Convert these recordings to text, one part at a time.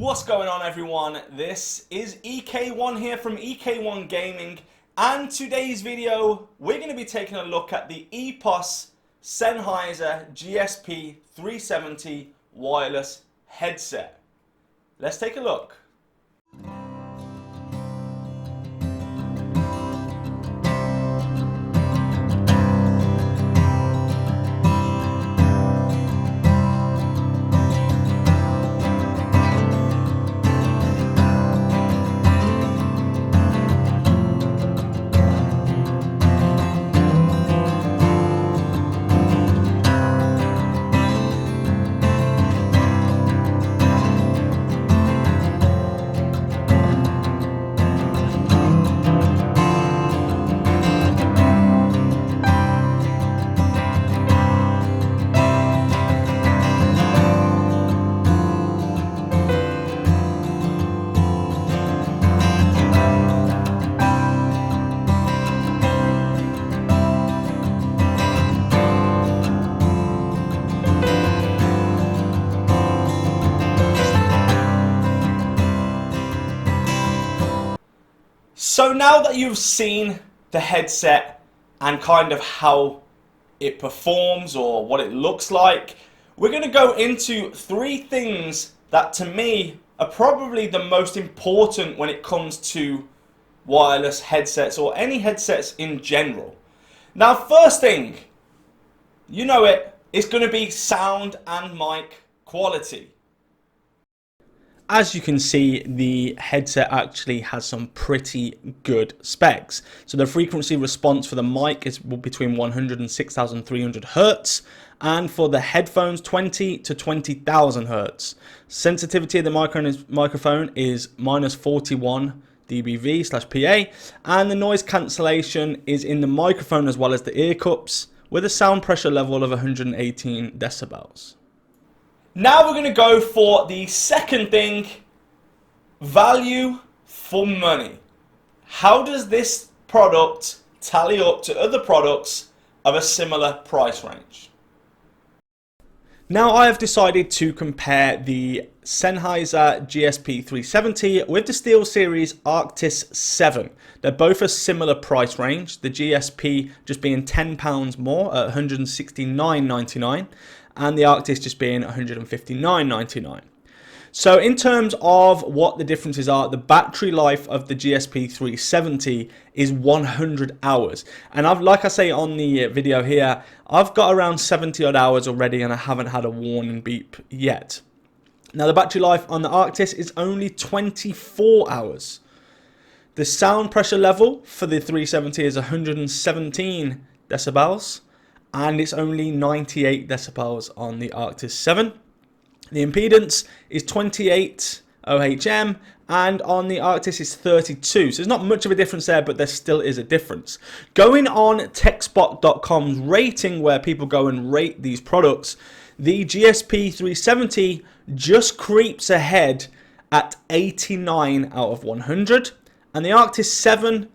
What's going on, everyone? This is EK1 here from EK1 Gaming, and today's video we're going to be taking a look at the Epos Sennheiser GSP 370 wireless headset. Let's take a look. So now that you've seen the headset and kind of how it performs or what it looks like, we're going to go into three things that to me are probably the most important when it comes to wireless headsets or any headsets in general. Now, first thing, you know it's going to be sound and mic quality. As you can see, the headset actually has some pretty good specs. So the frequency response for the mic is between 100 and 6,300 Hertz, and for the headphones 20 to 20,000 Hertz. Sensitivity of the microphone is -41 dBV/PA, and the noise cancellation is in the microphone as well as the ear cups, with a sound pressure level of 118 decibels. Now we're going to go for the second thing, value for money. How does this product tally up to other products of a similar price range? Now I have decided to compare the Sennheiser Gsp 370 with the SteelSeries Arctis 7. They're both a similar price range, the GSP just being £10 more at $169.99. and the Arctis just being $159.99. So in terms of what the differences are, the battery life of the GSP 370 is 100 hours. And like I say on the video here, I've got around 70 odd hours already and I haven't had a warning beep yet. Now the battery life on the Arctis is only 24 hours. The sound pressure level for the 370 is 117 decibels. And it's only 98 decibels on the Arctis 7. The impedance is 28 OHM, and on the Arctis is 32. So there's not much of a difference there, but there still is a difference. Going on techspot.com's rating, where people go and rate these products, the GSP 370 just creeps ahead at 89 out of 100, and the Arctis 7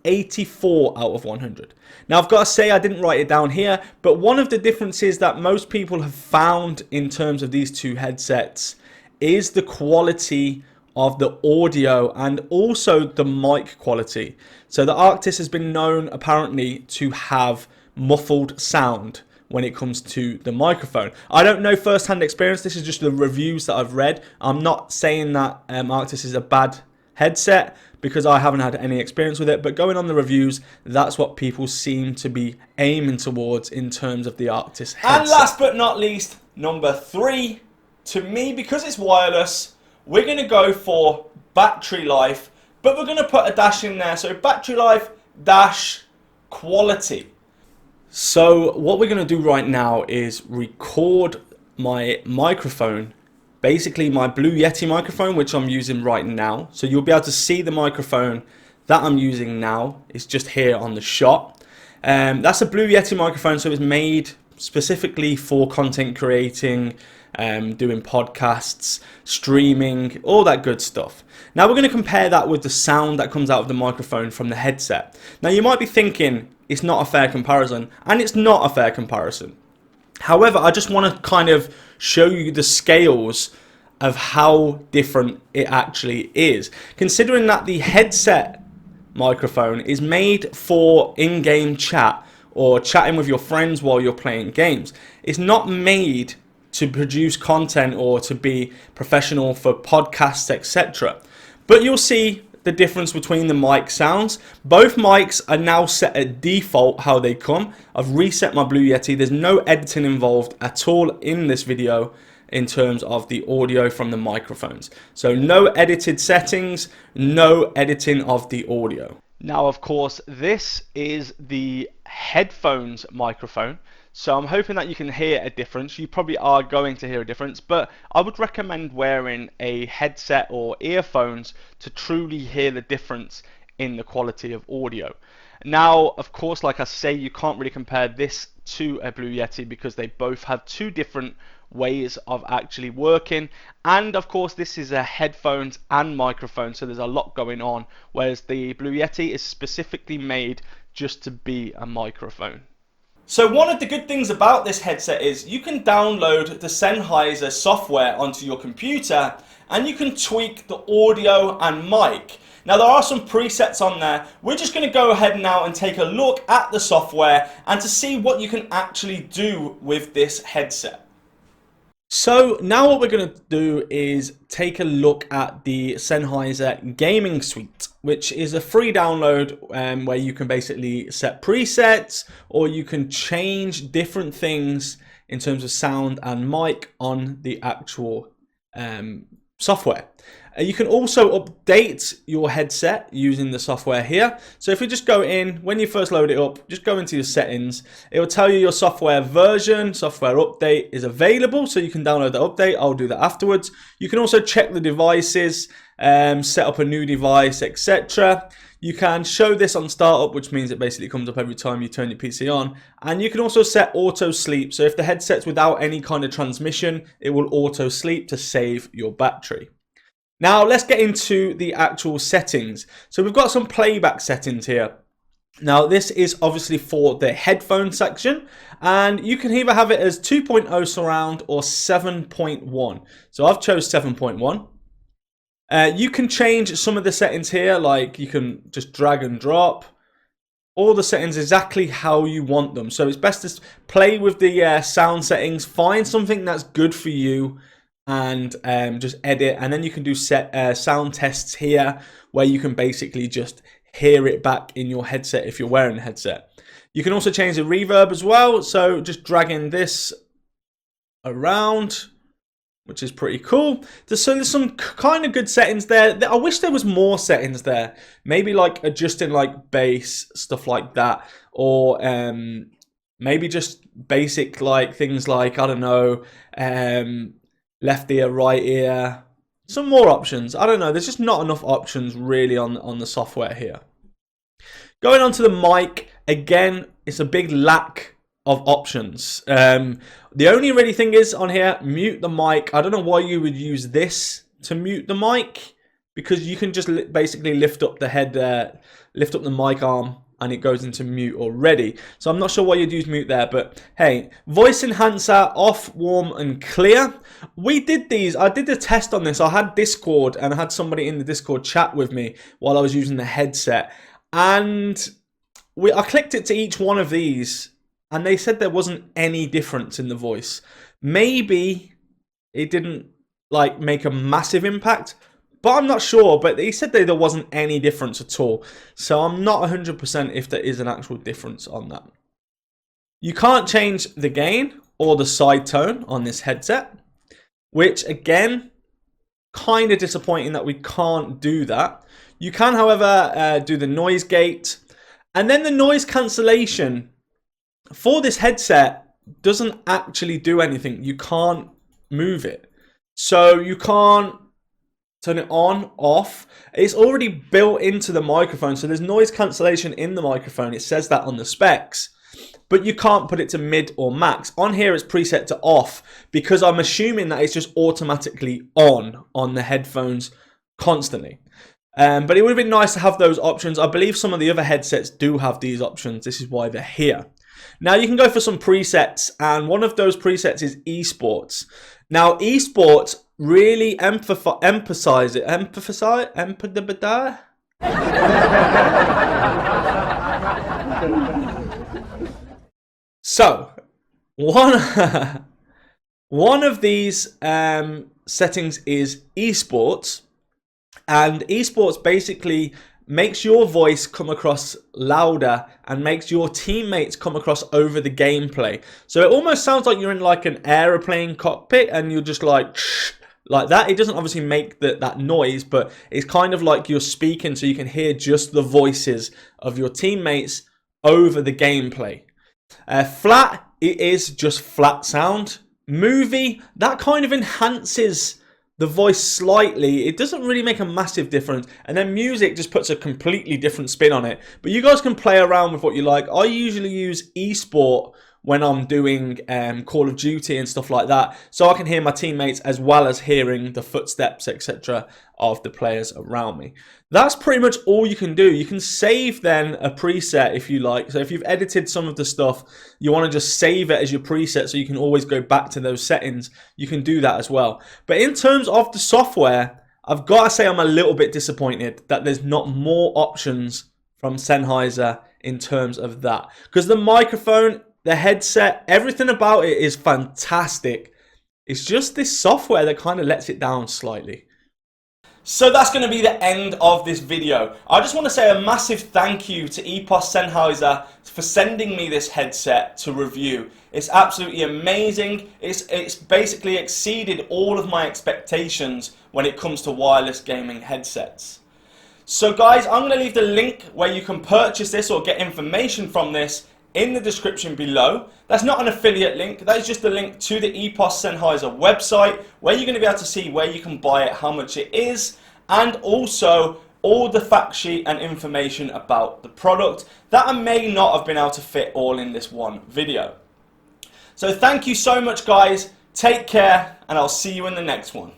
84 out of 100. Now I've got to say I didn't write it down here, but one of the differences that most people have found in terms of these two headsets is the quality of the audio and also the mic quality. So the Arctis has been known apparently to have muffled sound when it comes to the microphone. I don't know first-hand experience, this is just the reviews that I've read. I'm not saying that Arctis is a bad headset because I haven't had any experience with it, but going on the reviews, that's what people seem to be aiming towards in terms of the Arctis headset. And last but not least, number 3, to me, because it's wireless, we're going to go for battery life, but we're going to put a dash in there. So battery life dash quality. So what we're going to do right now is record my microphone, basically my Blue Yeti microphone, which I'm using right now. So you'll be able to see the microphone that I'm using now. It's just here on the shot. That's a Blue Yeti microphone, so it's made specifically for content creating, doing podcasts, streaming, all that good stuff. Now we're going to compare that with the sound that comes out of the microphone from the headset. Now you might be thinking it's not a fair comparison, and it's not a fair comparison. However, I just want to kind of show you the scales of how different it actually is. Considering that the headset microphone is made for in-game chat or chatting with your friends while you're playing games. It's not made to produce content or to be professional for podcasts, etc. But you'll see the difference between the mic sounds. Both mics are now set at default how they come. I've reset my Blue Yeti. There's no editing involved at all in this video in terms of the audio from the microphones. So no edited settings, no editing of the audio. Now, of course, this is the headphones microphone. So I'm hoping that you can hear a difference. You probably are going to hear a difference, but I would recommend wearing a headset or earphones to truly hear the difference in the quality of audio. Now, of course, like I say, you can't really compare this to a Blue Yeti because they both have two different ways of actually working, and of course this is a headphones and microphone, so there's a lot going on, whereas the Blue Yeti is specifically made just to be a microphone. So one of the good things about this headset is you can download the Sennheiser software onto your computer and you can tweak the audio and mic. Now there are some presets on there. We're just going to go ahead now and take a look at the software and to see what you can actually do with this headset. So now what we're going to do is take a look at the Sennheiser Gaming Suite, which is a free download where you can basically set presets or you can change different things in terms of sound and mic on the actual software. You can also update your headset using the software here. So if you just go in, when you first load it up, just go into your settings. It will tell you your software version, software update is available, so you can download the update. I'll do that afterwards. You can also check the devices, set up a new device, etc. You can show this on startup, which means it basically comes up every time you turn your PC on. And you can also set auto sleep. So if the headset's without any kind of transmission, it will auto sleep to save your battery. Now let's get into the actual settings. So we've got some playback settings here. Now this is obviously for the headphone section, and you can either have it as 2.0 surround or 7.1. So I've chose 7.1. You can change some of the settings here, like you can just drag and drop all the settings exactly how you want them. So it's best to play with the sound settings, find something that's good for you, and just edit, and then you can do sound tests here where you can basically just hear it back in your headset if you're wearing a headset. You can also change the reverb as well, so just dragging this around, which is pretty cool. So there's some kind of good settings there. I wish there was more settings there, maybe like adjusting like bass, stuff like that, or maybe just basic like things like, I don't know, left ear, right ear, some more options. I don't know, there's just not enough options really on the software here. Going on to the mic, again, it's a big lack of options. The only really thing is on here, mute the mic. I don't know why you would use this to mute the mic, because you can just basically lift up the head, lift up the mic arm, and it goes into mute already. So I'm not sure why you'd use mute there, but hey, voice enhancer off, warm and clear. We did these, I did a test on this. I had Discord and I had somebody in the Discord chat with me while I was using the headset. And I clicked it to each one of these and they said there wasn't any difference in the voice. Maybe it didn't like make a massive impact, but I'm not sure. But he said that there wasn't any difference at all. So I'm not 100% if there is an actual difference on that. You can't change the gain or the side tone on this headset, which again, kind of disappointing that we can't do that. You can, however, do the noise gate, and then the noise cancellation for this headset doesn't actually do anything. You can't move it. So you can't turn it on, off. It's already built into the microphone. So there's noise cancellation in the microphone. It says that on the specs, but you can't put it to mid or max. On here it's preset to off because I'm assuming that it's just automatically on the headphones constantly. But it would have been nice to have those options. I believe some of the other headsets do have these options. This is why they're here. Now you can go for some presets, and one of those presets is esports. Now esports really emphasize it. So, one of these settings is esports, and esports basically makes your voice come across louder and makes your teammates come across over the gameplay. So it almost sounds like you're in like an aeroplane cockpit and you're just like that. It doesn't obviously make that noise, but it's kind of like you're speaking so you can hear just the voices of your teammates over the gameplay. Flat, it is just flat sound. Movie, that kind of enhances the voice slightly. It doesn't really make a massive difference. And then music just puts a completely different spin on it. But you guys can play around with what you like. I usually use esport when I'm doing Call of Duty and stuff like that, so I can hear my teammates as well as hearing the footsteps, etc. of the players around me. That's pretty much all you can do. You can save then a preset if you like. So if you've edited some of the stuff, you want to just save it as your preset so you can always go back to those settings. You can do that as well. But in terms of the software, I've got to say I'm a little bit disappointed that there's not more options from Sennheiser in terms of that. Because the microphone, the headset, everything about it is fantastic. It's just this software that kind of lets it down slightly. So that's going to be the end of this video. I just want to say a massive thank you to Epos Sennheiser for sending me this headset to review. It's absolutely amazing. It's basically exceeded all of my expectations when it comes to wireless gaming headsets. So guys, I'm going to leave the link where you can purchase this or get information from this in the description below. That's not an affiliate link, that is just a link to the Epos Sennheiser website where you're going to be able to see where you can buy it, how much it is, and also all the fact sheet and information about the product that I may not have been able to fit all in this one video. So thank you so much guys, take care, and I'll see you in the next one.